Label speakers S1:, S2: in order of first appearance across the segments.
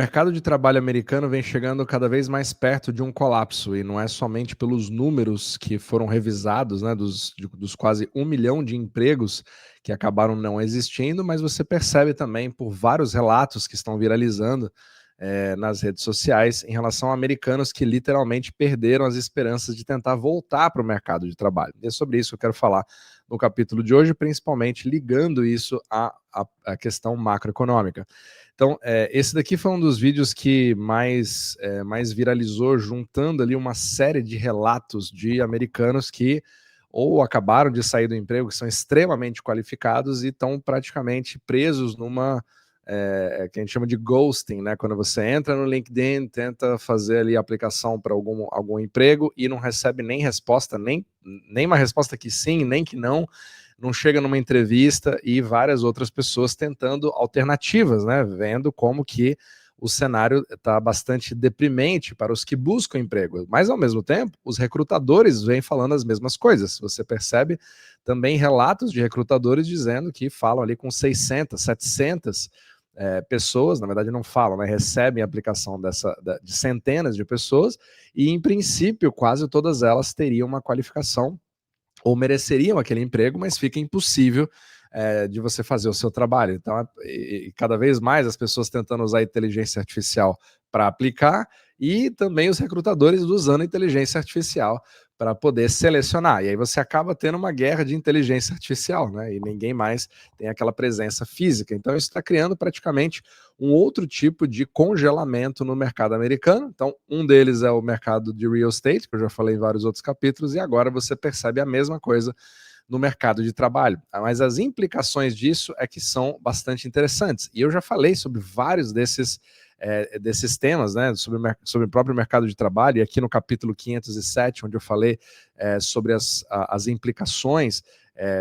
S1: O mercado de trabalho americano vem chegando cada vez mais perto de um colapso, e não é somente pelos números que foram revisados, né, dos quase 1 milhão de empregos que acabaram não existindo, mas você percebe também por vários relatos que estão viralizando nas redes sociais em relação a americanos que literalmente perderam as esperanças de tentar voltar para o mercado de trabalho. E é sobre isso que eu quero falar no capítulo de hoje, principalmente ligando isso à questão macroeconômica. Então, esse daqui foi um dos vídeos que mais viralizou, juntando ali uma série de relatos de americanos que ou acabaram de sair do emprego, que são extremamente qualificados e estão praticamente presos numa que a gente chama de ghosting, né? Quando você entra no LinkedIn, tenta fazer ali a aplicação para algum emprego e não recebe nem resposta, nem uma resposta que sim, nem que não chega numa entrevista, e várias outras pessoas tentando alternativas, né? Vendo como que o cenário está bastante deprimente para os que buscam emprego, mas ao mesmo tempo os recrutadores vêm falando as mesmas coisas. Você percebe também relatos de recrutadores dizendo que falam ali com 600, 700 pessoas, na verdade não falam, né, recebem a aplicação de centenas de pessoas, e em princípio quase todas elas teriam uma qualificação ou mereceriam aquele emprego, mas fica impossível de você fazer o seu trabalho. Então, cada vez mais as pessoas tentando usar a inteligência artificial para aplicar, e também os recrutadores usando a inteligência artificial para poder selecionar. E aí você acaba tendo uma guerra de inteligência artificial, né? E ninguém mais tem aquela presença física. Então, isso está criando praticamente um outro tipo de congelamento no mercado americano. Então, um deles é o mercado de real estate, que eu já falei em vários outros capítulos, e agora você percebe a mesma coisa no mercado de trabalho. Mas as implicações disso é que são bastante interessantes. E eu já falei sobre vários desses temas, né, sobre o próprio mercado de trabalho, e aqui no capítulo 507, onde eu falei sobre as implicações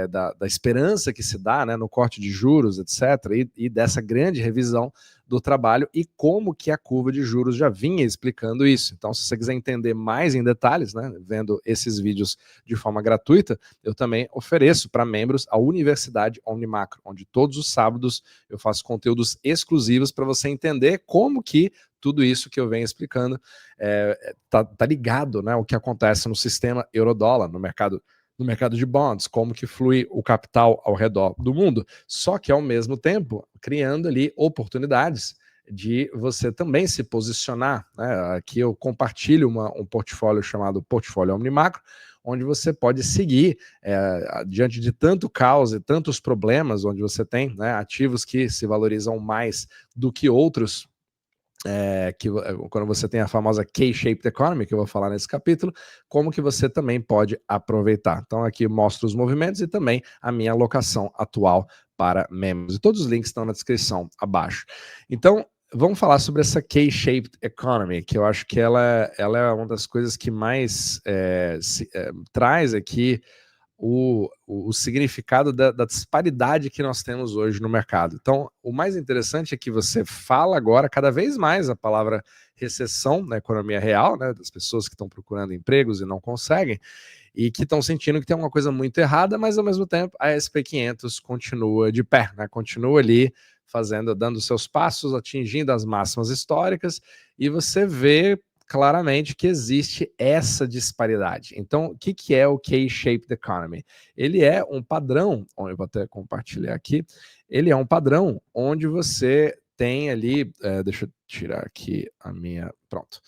S1: da esperança que se dá, né, no corte de juros, etc., e dessa grande revisão do trabalho, e como que a curva de juros já vinha explicando isso. Então, se você quiser entender mais em detalhes, né, vendo esses vídeos de forma gratuita, eu também ofereço para membros a Universidade OmniMacro, onde todos os sábados eu faço conteúdos exclusivos para você entender como que tudo isso que eu venho explicando tá ligado, né, ao que acontece no sistema euro-dólar, no mercado de bonds, como que flui o capital ao redor do mundo, só que ao mesmo tempo criando ali oportunidades de você também se posicionar, né? Aqui eu compartilho um portfólio chamado Portfólio OmniMacro, onde você pode seguir diante de tanto caos e tantos problemas, onde você tem, né, ativos que se valorizam mais do que outros, quando você tem a famosa K-shaped economy, que eu vou falar nesse capítulo, como que você também pode aproveitar. Então aqui eu mostro os movimentos e também a minha alocação atual para membros. E todos os links estão na descrição abaixo. Então, vamos falar sobre essa K-shaped economy, que eu acho que ela é uma das coisas que mais traz aqui o significado da disparidade que nós temos hoje no mercado. Então, o mais interessante é que você fala agora cada vez mais a palavra recessão na economia real, né, das pessoas que estão procurando empregos e não conseguem, e que estão sentindo que tem uma coisa muito errada, mas ao mesmo tempo a SP500 continua de pé, né, continua ali dando seus passos, atingindo as máximas históricas, e você vê claramente que existe essa disparidade. Então, o que é o K-shaped economy? Ele é um padrão, eu vou até compartilhar aqui, ele é um padrão onde você tem ali, deixa eu tirar aqui pronto,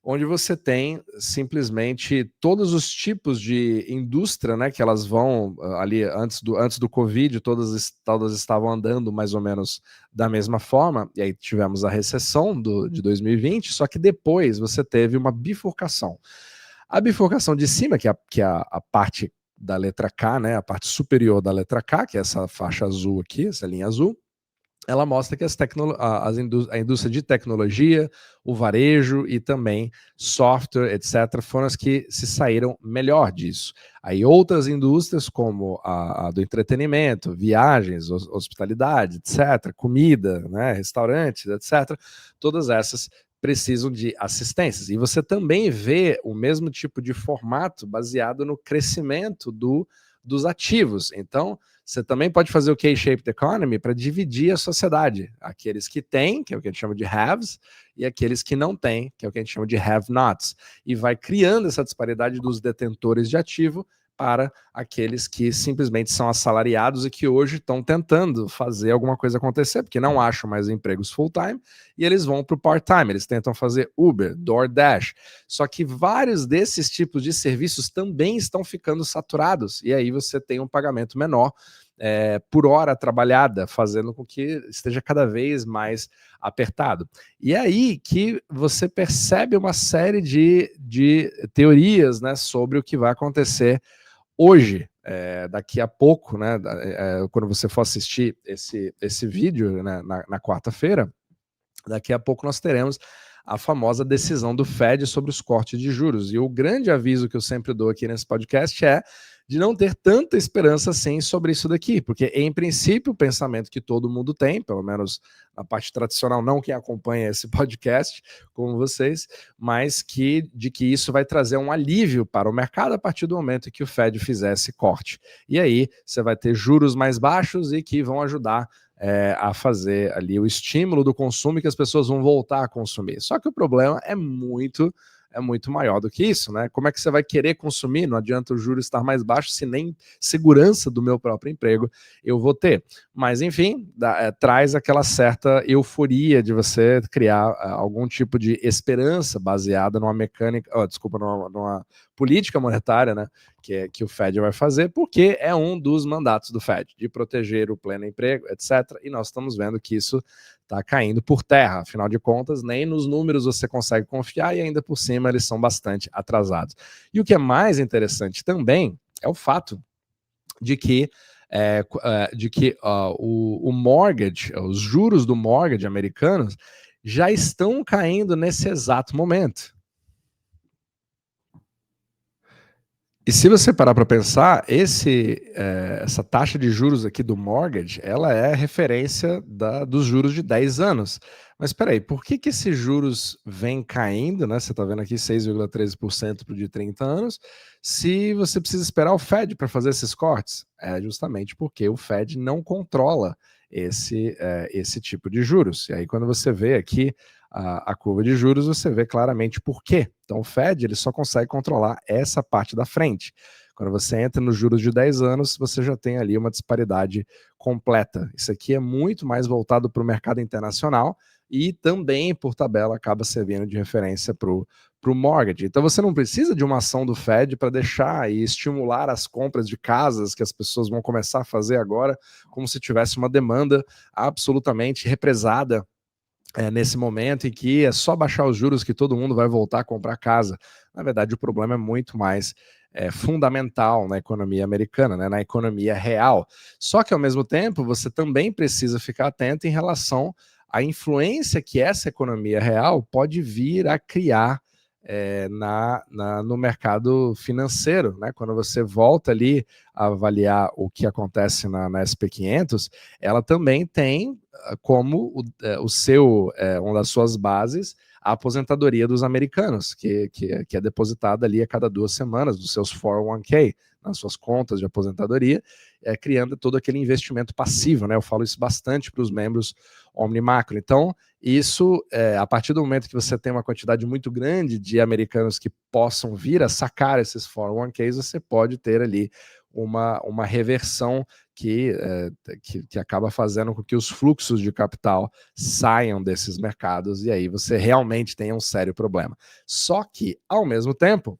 S1: onde você tem simplesmente todos os tipos de indústria, né, que elas vão ali antes do Covid, todas estavam andando mais ou menos da mesma forma, e aí tivemos a recessão de 2020, só que depois você teve uma bifurcação. A bifurcação de cima, que é a parte da letra K, né, a parte superior da letra K, que é essa faixa azul aqui, essa linha azul, ela mostra que a indústria de tecnologia, o varejo e também software, etc., foram as que se saíram melhor disso. Aí outras indústrias, como a do entretenimento, viagens, hospitalidade, etc., comida, né, restaurantes, etc., todas essas precisam de assistências. E você também vê o mesmo tipo de formato baseado no crescimento dos ativos. Então, você também pode fazer o K-shaped economy para dividir a sociedade. Aqueles que têm, que é o que a gente chama de haves, e aqueles que não têm, que é o que a gente chama de have-nots. E vai criando essa disparidade dos detentores de ativo para aqueles que simplesmente são assalariados e que hoje estão tentando fazer alguma coisa acontecer, porque não acham mais empregos full-time, e eles vão para o part-time, eles tentam fazer Uber, DoorDash. Só que vários desses tipos de serviços também estão ficando saturados, e aí você tem um pagamento menor por hora trabalhada, fazendo com que esteja cada vez mais apertado. E é aí que você percebe uma série de teorias, né, sobre o que vai acontecer hoje, daqui a pouco, né, quando você for assistir esse vídeo, né, na quarta-feira, daqui a pouco nós teremos a famosa decisão do Fed sobre os cortes de juros. E o grande aviso que eu sempre dou aqui nesse podcast é de não ter tanta esperança assim sobre isso daqui, porque em princípio o pensamento que todo mundo tem, pelo menos na parte tradicional, não quem acompanha esse podcast, como vocês, mas de que isso vai trazer um alívio para o mercado a partir do momento que o Fed fizer esse corte. E aí você vai ter juros mais baixos e que vão ajudar a fazer ali o estímulo do consumo e que as pessoas vão voltar a consumir. Só que o problema é muito maior do que isso, né? Como é que você vai querer consumir? Não adianta o juro estar mais baixo se nem segurança do meu próprio emprego eu vou ter. Mas, enfim, traz aquela certa euforia de você criar algum tipo de esperança baseada numa mecânica, numa política monetária, né? Que o Fed vai fazer, porque é um dos mandatos do Fed, de proteger o pleno emprego, etc. E nós estamos vendo que isso está caindo por terra. Afinal de contas, nem nos números você consegue confiar e ainda por cima eles são bastante atrasados. E o que é mais interessante também é o fato de que o mortgage, os juros do mortgage americanos já estão caindo nesse exato momento. E se você parar para pensar, essa taxa de juros aqui do mortgage, ela é referência dos juros de 10 anos. Mas espera aí, por que esses juros vêm caindo, né? Você está vendo aqui 6,13% para o de 30 anos, se você precisa esperar o Fed para fazer esses cortes? É justamente porque o Fed não controla esse tipo de juros. E aí quando você vê aqui a curva de juros, você vê claramente por quê. Então o Fed ele só consegue controlar essa parte da frente. Quando você entra nos juros de 10 anos, você já tem ali uma disparidade completa. Isso aqui é muito mais voltado para o mercado internacional e também, por tabela, acaba servindo de referência para o mortgage. Então você não precisa de uma ação do Fed para deixar e estimular as compras de casas que as pessoas vão começar a fazer agora, como se tivesse uma demanda absolutamente represada nesse momento em que é só baixar os juros que todo mundo vai voltar a comprar casa. Na verdade, o problema é muito mais fundamental na economia americana, né, na economia real. Só que, ao mesmo tempo, você também precisa ficar atento em relação à influência que essa economia real pode vir a criar no mercado financeiro, né? Quando você volta ali a avaliar o que acontece na SP500, ela também tem como uma das suas bases a aposentadoria dos americanos, que é depositada ali a cada 2 semanas dos seus 401k, nas suas contas de aposentadoria, criando todo aquele investimento passivo, né? Eu falo isso bastante para os membros Omni-Macro. Então, isso, a partir do momento que você tem uma quantidade muito grande de americanos que possam vir a sacar esses 401ks, você pode ter ali uma reversão que acaba fazendo com que os fluxos de capital saiam desses mercados e aí você realmente tenha um sério problema. Só que, ao mesmo tempo,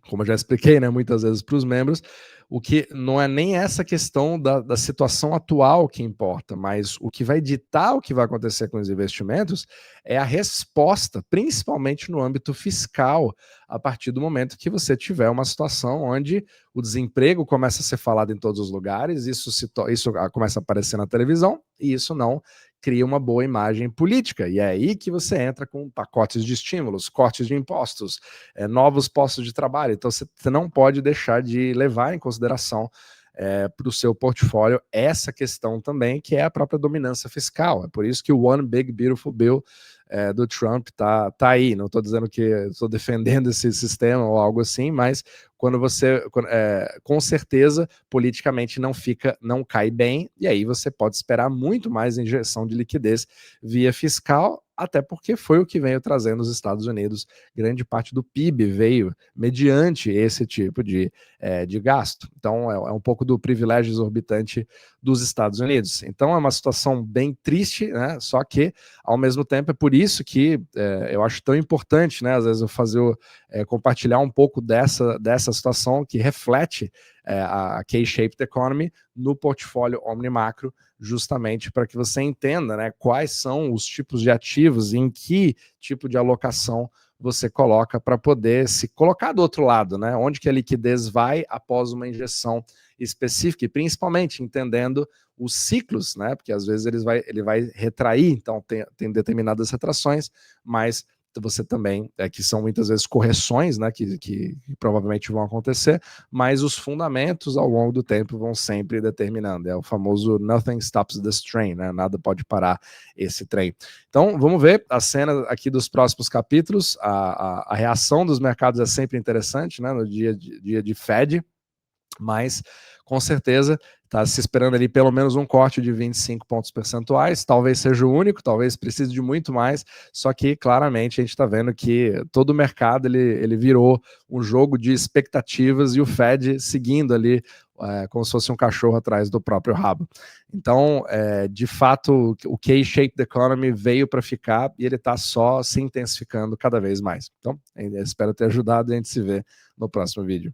S1: como eu já expliquei, né, muitas vezes para os membros, o que não é nem essa questão da situação atual que importa, mas o que vai ditar o que vai acontecer com os investimentos é a resposta, principalmente no âmbito fiscal, a partir do momento que você tiver uma situação onde o desemprego começa a ser falado em todos os lugares, isso começa a aparecer na televisão, e isso não cria uma boa imagem política, e é aí que você entra com pacotes de estímulos, cortes de impostos, novos postos de trabalho. Então você não pode deixar de levar em consideração para o seu portfólio essa questão também, que é a própria dominância fiscal. É por isso que o One Big Beautiful Bill do Trump tá aí. Não estou dizendo que estou defendendo esse sistema ou algo assim, mas quando você, com certeza, politicamente não cai bem, e aí você pode esperar muito mais injeção de liquidez via fiscal, até porque foi o que veio trazendo os Estados Unidos. Grande parte do PIB veio mediante esse tipo de gasto. Então, é um pouco do privilégio exorbitante dos Estados Unidos. Então, é uma situação bem triste, né? Só que, ao mesmo tempo, é por isso que eu acho tão importante, né? Às vezes eu compartilhar um pouco dessa situação que reflete a K-shaped economy no portfólio OmniMacro, justamente para que você entenda, né, quais são os tipos de ativos e em que tipo de alocação você coloca para poder se colocar do outro lado, né? Onde que a liquidez vai após uma injeção específica, e principalmente entendendo os ciclos, né? Porque às vezes ele vai retrair, então tem determinadas retrações, mas você também, que são muitas vezes correções, né, que provavelmente vão acontecer, mas os fundamentos ao longo do tempo vão sempre determinando. É o famoso nothing stops this train, né? Nada pode parar esse trem. Então, vamos ver a cena aqui dos próximos capítulos. A reação dos mercados é sempre interessante, né, no dia de Fed, mas com certeza está se esperando ali pelo menos um corte de 25 pontos percentuais, talvez seja o único, talvez precise de muito mais, só que claramente a gente está vendo que todo o mercado ele virou um jogo de expectativas e o Fed seguindo ali como se fosse um cachorro atrás do próprio rabo. Então, de fato, o K-shaped economy veio para ficar e ele está só se intensificando cada vez mais. Então, espero ter ajudado e a gente se vê no próximo vídeo.